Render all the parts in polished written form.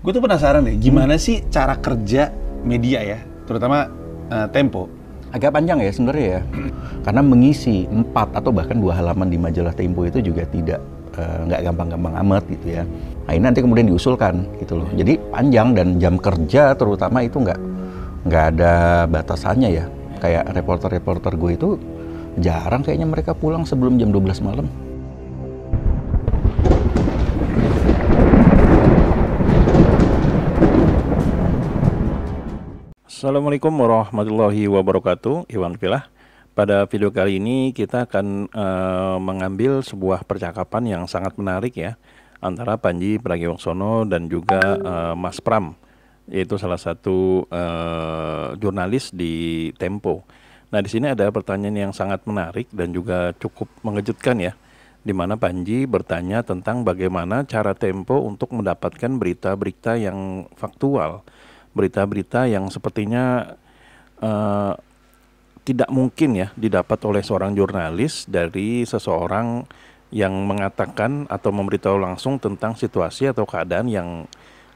Gue tuh penasaran deh, gimana sih cara kerja media ya, terutama Tempo? Agak panjang ya sebenarnya ya, karena mengisi 4 atau bahkan 2 halaman di majalah Tempo itu juga nggak gampang-gampang amat gitu ya. Nah ini nanti kemudian diusulkan gitu loh. Jadi panjang dan jam kerja terutama itu nggak ada batasannya ya. Kayak reporter-reporter gue itu jarang kayaknya mereka pulang sebelum jam 12 malam. Assalamualaikum warahmatullahi wabarakatuh, Iwan Filah. Pada video kali ini kita akan mengambil sebuah percakapan yang sangat menarik ya, antara Panji Pragiwaksono dan juga Mas Pram, yaitu salah satu jurnalis di Tempo. Nah di sini ada pertanyaan yang sangat menarik dan juga cukup mengejutkan ya, di mana Panji bertanya tentang bagaimana cara Tempo untuk mendapatkan berita-berita yang faktual. Berita-berita yang sepertinya tidak mungkin ya didapat oleh seorang jurnalis dari seseorang yang mengatakan atau memberitahu langsung tentang situasi atau keadaan yang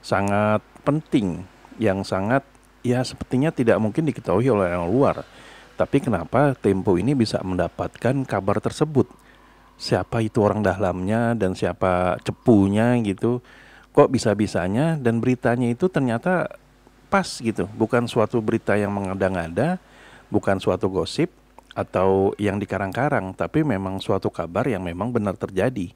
sangat penting, yang sangat ya sepertinya tidak mungkin diketahui oleh orang luar. Tapi kenapa Tempo ini bisa mendapatkan kabar tersebut? Siapa itu orang dalamnya dan siapa cepunya gitu? Kok bisa-bisanya dan beritanya itu ternyata pas gitu, bukan suatu berita yang mengada-ngada, bukan suatu gosip atau yang dikarang-karang, tapi memang suatu kabar yang memang benar terjadi.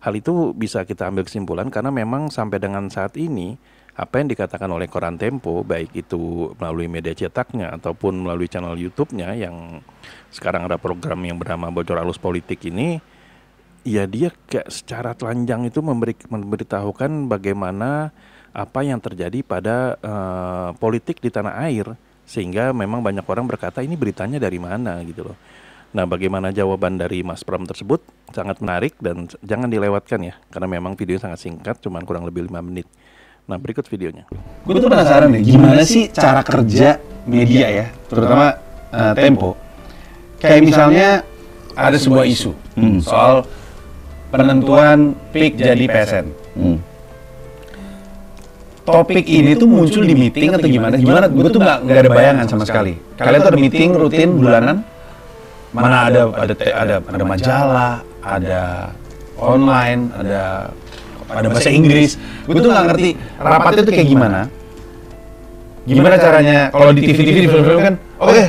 Hal itu bisa kita ambil kesimpulan karena memang sampai dengan saat ini apa yang dikatakan oleh koran Tempo, baik itu melalui media cetaknya ataupun melalui channel YouTube-nya yang sekarang ada program yang bernama Bocor Halus Politik ini, ya dia kayak secara telanjang itu memberitahukan bagaimana apa yang terjadi pada politik di tanah air, sehingga memang banyak orang berkata ini beritanya dari mana gitu loh. Nah bagaimana jawaban dari Mas Pram tersebut sangat menarik dan jangan dilewatkan ya, karena memang videonya sangat singkat, cuman kurang lebih 5 menit. Nah berikut videonya. Gue tuh penasaran deh, gimana sih cara kerja media ya, terutama Tempo. Kayak misalnya ada sebuah isu soal penentuan PIK jadi PSN. Topik ini tuh muncul di meeting atau gimana? Gue tuh nggak ada bayangan sama sekali. Kalian tuh ada meeting rutin bulanan, mana ada majalah, ada online, ada bahasa Inggris. Gue tuh nggak ngerti rapatnya tuh kayak gimana. Gimana caranya? Kalau di TV di film-film kan, oke,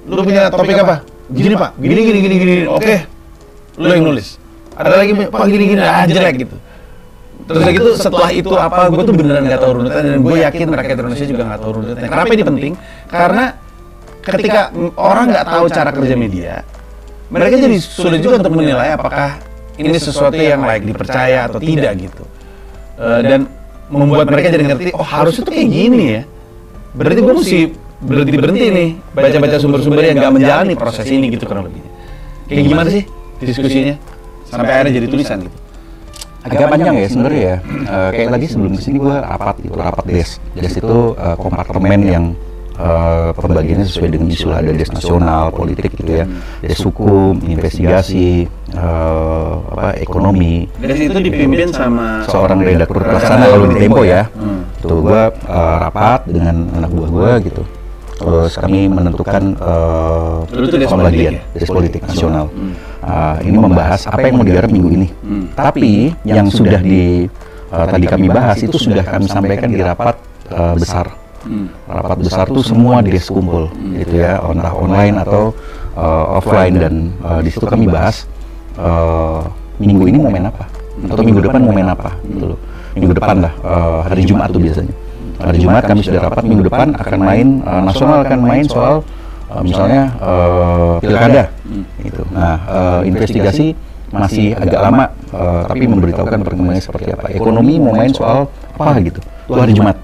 lu punya topik apa? Gini pak, gini. Oke, lu yang nulis. Ada lagi pak gini, jelek gitu. Terus gitu setelah itu apa, gue tuh beneran gak tahu runutan dan gue yakin rakyat Indonesia juga gak tahu runutan. Kenapa ini penting? Karena ketika orang gak tahu cara kerja media, mereka jadi sulit juga untuk menilai apakah ini sesuatu yang layak dipercaya atau tidak gitu. Dan membuat mereka jadi ngerti, oh harusnya tuh kayak gini ya. Berarti gue mesti berhenti nih baca-baca sumber-sumber yang gak menjalani proses ini gitu kurang lebihnya. Kayak gimana sih diskusinya? Sampai akhirnya jadi tulisan gitu. Agak panjang ya sebenarnya ya. Kayak tadi sebelum kesini gue rapat des. Des itu kompartemen yang pembagiannya sesuai dengan isu, ada des nasional, politik gitu ya, des hukum, investigasi, ekonomi. Des itu dipimpin sama seorang redaktur pelaksana kalau di Tempo ya. Tuh gue rapat dengan anak buah gue gitu. Terus kami menentukan pembagian des politik nasional. Ini membahas apa yang mau digarap minggu ini. Tapi yang sudah tadi kami bahas itu sudah kami sampaikan di rapat besar. Rapat besar itu semua des kumpul, gitu ya, entah online atau offline, dan di situ kami bahas minggu ini mau main apa atau minggu depan mau main apa, gitu loh. Minggu depan lah, hari Jumat tuh biasanya. Hari Jumat kami sudah rapat, minggu depan akan main nasional, akan main soal misalnya pilkada gitu. Nah investigasi masih agak lama, tapi memberitahukan perkembangannya seperti apa. Ekonomi mau main soal apa gitu, itu hari Jumat.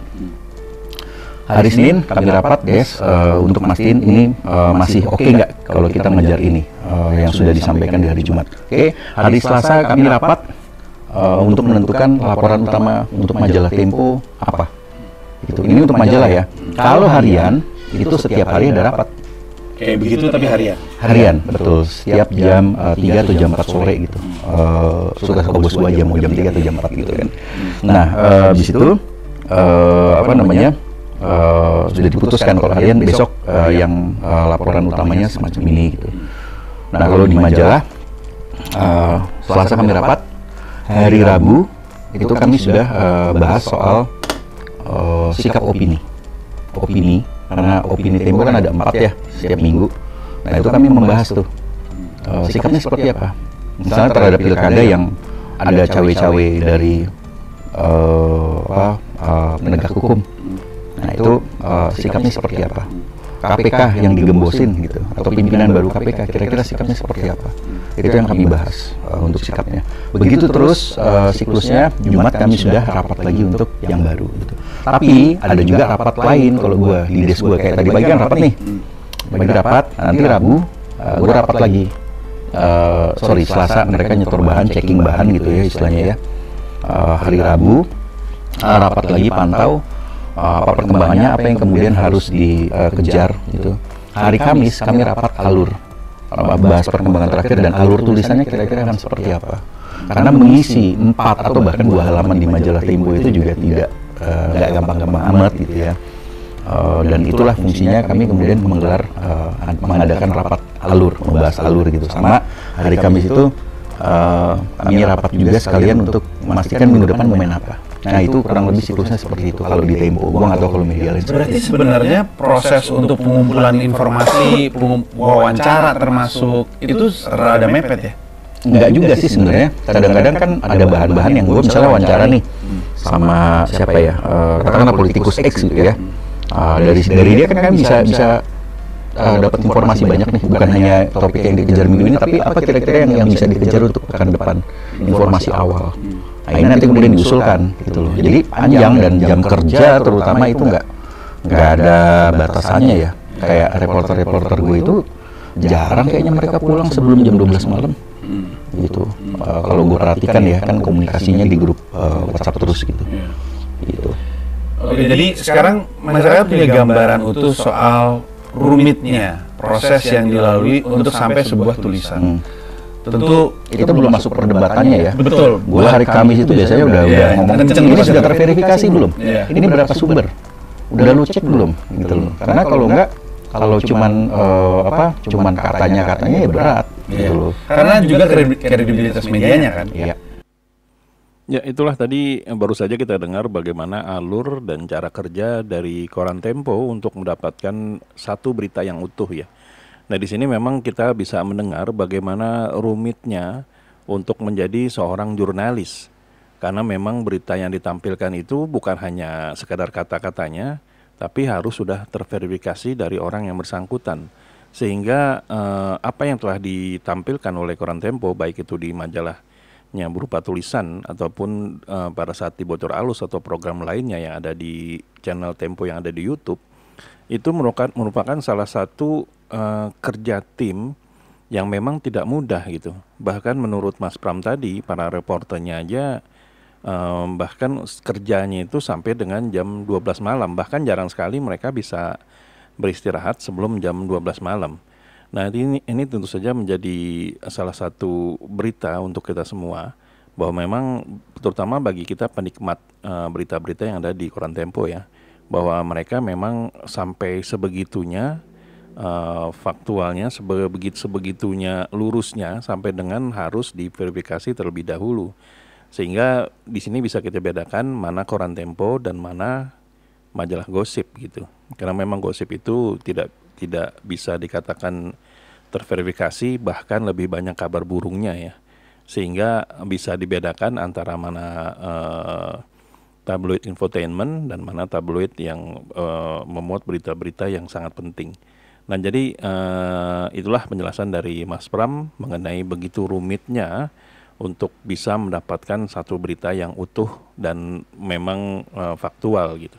Hari Senin kami rapat des untuk mastiin ini masih oke nggak kalau kita mengejar ini yang sudah disampaikan di hari Jumat. Oke, hari Selasa kami rapat untuk menentukan laporan utama untuk majalah Tempo apa. Gitu. Ini untuk majalah ya. Kalau harian itu setiap hari ada rapat. Kayak begitu tapi harian. Harian, betul. Setiap jam 3 atau jam 4 sore gitu. Suka-suka bos gua aja mau jam 3 atau jam 4 gitu kan. Nah, habis itu apa namanya, sudah diputuskan kalau harian besok yang laporan utamanya semacam ini gitu. Nah kalau di majalah Selasa kami rapat, hari Rabu itu kami sudah bahas soal sikap opini karena opini Tempo kan ada 4 ya setiap minggu. Nah itu kami membahas tuh sikapnya seperti apa, misalnya terhadap pilkada yang ada cawe-cawe dari penegak hukum. Nah itu sikapnya seperti apa, KPK yang digembosin gitu, atau pimpinan baru KPK kira-kira sikapnya seperti apa. Itu yang kami bahas untuk sikapnya. Begitu terus siklusnya, Jumat kami sudah rapat lagi untuk yang baru gitu. Tapi ada juga rapat lain kalau gue di des gue, kayak tadi pagi kan rapat nih, pagi rapat, nanti Rabu gue rapat lagi. Selasa mereka nyetor bahan, checking bahan gitu ya istilahnya ya. Hari Rabu rapat lagi, pantau apa perkembangannya, apa yang kemudian harus dikejar gitu. Hari Kamis kami rapat alur, bahas perkembangan terakhir dan alur tulisannya kira-kira akan seperti apa. Karena mengisi 4 atau bahkan 2 halaman di majalah Tempo itu juga tidak nggak gampang-gampang amat gitu ya. Dan itulah fungsinya kami kemudian mengadakan rapat alur, membahas alur gitu. Sama hari Kamis itu kami rapat juga sekalian untuk memastikan minggu depan mau main apa. Nah itu kurang lebih siklusnya seperti itu kalau di Tempo. Gua nggak tahu kalau media lain. Berarti sebenarnya proses untuk pengumpulan informasi, wawancara termasuk itu rada mepet ya? Enggak juga sih sebenarnya. Kadang-kadang kan ada bahan-bahan yang gue misalnya wawancara nih sama siapa ya, katakanlah politikus X gitu ya. Dari dia kan bisa dapat informasi banyak nih, bukan hanya topik yang dikejar minggu ini, tapi apa kira-kira yang bisa dikejar untuk pekan depan, informasi awal. Nah ini nanti kemudian diusulkan gitu loh. Jadi panjang, dan jam kerja terutama itu nggak ada batasannya ya. Kayak reporter gue itu jarang kayaknya mereka pulang sebelum jam 12 malam gitu. Kalau gue perhatikan ya kan komunikasinya di grup WhatsApp terus gitu. Gitu. Oke, jadi sekarang masyarakat punya gambaran utuh soal rumitnya proses yang dilalui untuk sampai sebuah tulisan. Tentu itu belum masuk perdebatannya ya. Betul. Gua hari Kamis itu biasanya udah ngomong, ini sudah terverifikasi belum? Ini berapa sumber? Udah lu cek belum? Gitu loh. Karena kalau enggak, kalau cuman katanya ya berat gitu loh. Karena juga kredibilitas medianya kan. Iya. Ya itulah tadi baru saja kita dengar bagaimana alur dan cara kerja dari Koran Tempo untuk mendapatkan satu berita yang utuh ya. Nah di sini memang kita bisa mendengar bagaimana rumitnya untuk menjadi seorang jurnalis. Karena memang berita yang ditampilkan itu bukan hanya sekadar kata-katanya, tapi harus sudah terverifikasi dari orang yang bersangkutan. Sehingga apa yang telah ditampilkan oleh Koran Tempo, baik itu di majalahnya berupa tulisan ataupun pada saat di Bocor Alus atau program lainnya yang ada di channel Tempo yang ada di YouTube, itu merupakan salah satu kerja tim yang memang tidak mudah gitu. Bahkan menurut Mas Pram tadi, para reporternya aja bahkan kerjanya itu sampai dengan jam 12 malam. Bahkan jarang sekali mereka bisa beristirahat sebelum jam 12 malam. Nah ini tentu saja menjadi salah satu berita untuk kita semua, bahwa memang terutama bagi kita penikmat berita-berita yang ada di Koran Tempo ya, bahwa mereka memang sampai sebegitunya faktualnya, sebegitunya lurusnya, sampai dengan harus diverifikasi terlebih dahulu. Sehingga di sini bisa kita bedakan mana Koran Tempo dan mana majalah gosip gitu. Karena memang gosip itu tidak bisa dikatakan terverifikasi, bahkan lebih banyak kabar burungnya ya. Sehingga bisa dibedakan antara mana tabloid infotainment dan mana tabloid yang memuat berita-berita yang sangat penting. Nah jadi itulah penjelasan dari Mas Pram mengenai begitu rumitnya untuk bisa mendapatkan satu berita yang utuh dan memang faktual gitu.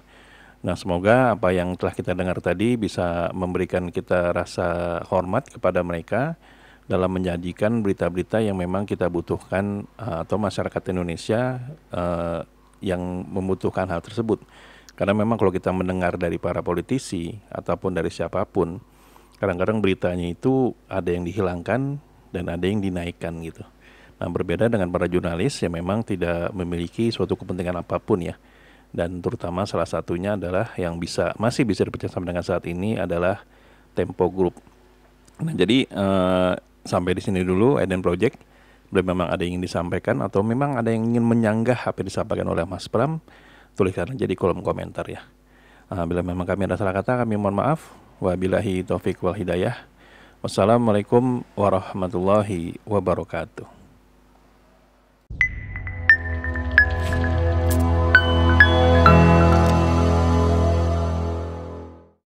Nah semoga apa yang telah kita dengar tadi bisa memberikan kita rasa hormat kepada mereka dalam menyajikan berita-berita yang memang kita butuhkan, atau masyarakat Indonesia yang membutuhkan hal tersebut. Karena memang kalau kita mendengar dari para politisi ataupun dari siapapun, kadang-kadang beritanya itu ada yang dihilangkan dan ada yang dinaikkan gitu. Nah berbeda dengan para jurnalis yang memang tidak memiliki suatu kepentingan apapun ya. dan terutama salah satunya adalah yang masih bisa dipercaya sampai dengan saat ini adalah Tempo Group. Nah, jadi sampai di sini dulu Eden Project. Bila memang ada yang ingin disampaikan atau memang ada yang ingin menyanggah apa yang disampaikan oleh Mas Pram, tuliskan aja di kolom komentar ya. Bila memang kami ada salah kata, kami mohon maaf. Wabillahi taufik wal hidayah. Wassalamualaikum warahmatullahi wabarakatuh.